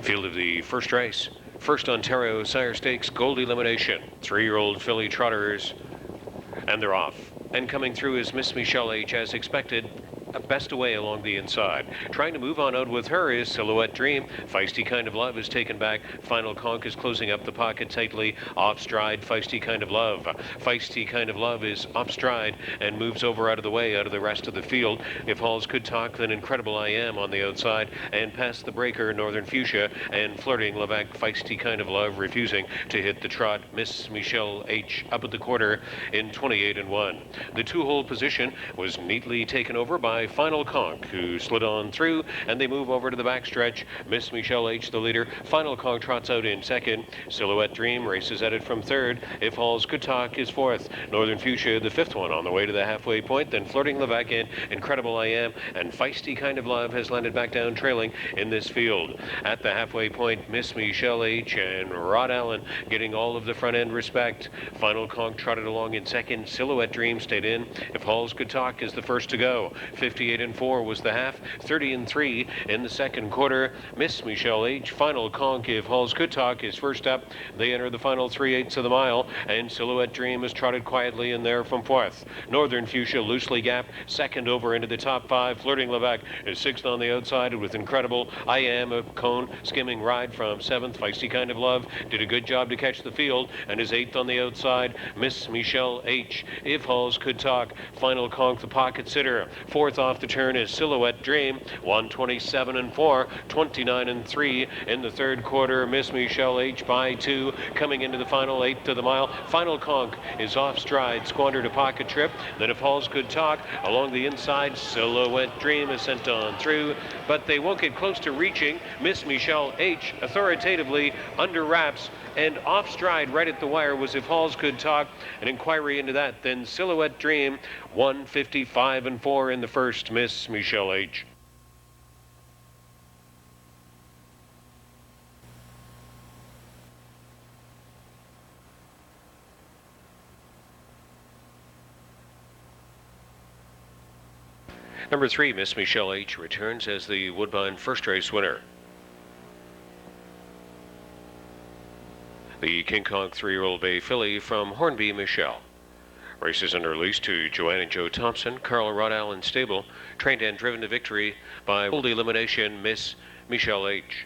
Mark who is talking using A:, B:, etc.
A: Field of the first race. First Ontario Sire Stakes Gold Elimination. 3-year-old filly trotters. And they're off. And coming through is Miss Michelle H. as expected. Best away along the inside. Trying to move on out with her is Silhouette Dream. Feisty Kind of Love is taken back. Final Conk is closing up the pocket tightly. Off stride, Feisty Kind of Love. Feisty Kind of Love is off stride and moves over out of the way, out of the rest of the field. If Halls could talk, then Incredible I Am on the outside. And past the breaker, Northern Fuchsia and Flirting Levac. Feisty Kind of Love refusing to hit the trot. Miss Michelle H. up at the quarter in 28-1. The 2-hole position was neatly taken over by Final Conk, who slid on through, and they move over to the backstretch. Miss Michelle H. the leader. Final Conk trots out in second. Silhouette Dream races at it from third. If Halls Could Talk is fourth. Northern Fuchsia the fifth one on the way to the halfway point. Then Flirting Levac in. Incredible I Am and Feisty Kind of Love has landed back down trailing in this field. At the halfway point, Miss Michelle H. and Rod Allen getting all of the front end respect. Final Conk trotted along in second. Silhouette Dream stayed in. If Halls Could Talk is the first to go. 58-4 was the half. 30-3 in the second quarter. Miss Michelle H. Final Conk, If Halls Could Talk, is first up. They enter the final 3/8 of the mile, and Silhouette Dream is trotted quietly in there from fourth. Northern Fuchsia loosely gapped second over into the top 5. Flirting Levac is sixth on the outside with Incredible I Am, a cone skimming ride from seventh. Feisty Kind of Love did a good job to catch the field and is eighth on the outside. Miss Michelle H. If Halls Could Talk. Final Conk, the pocket sitter. Fourth off the turn is Silhouette Dream. 127-4, 29-3 in the third quarter. Miss Michelle H. by 2 coming into the final 8th of the mile. Final Conk is off stride, squandered a pocket trip. Then If Halls Could Talk along the inside. Silhouette Dream is sent on through, but they won't get close to reaching. Miss Michelle H. authoritatively under wraps and off stride right at the wire was If Halls Could Talk. An inquiry into that. Then Silhouette Dream. 155-4 in the first. Miss Michelle H. Number 3, Miss Michelle H. returns as the Woodbine first race winner. The King Kong 3-year-old bay filly from Hornby Michelle. Races under lease to Joanne and Joe Thompson, Carl Rod Allen stable, trained and driven to victory by Gold Elimination, Miss Michelle H.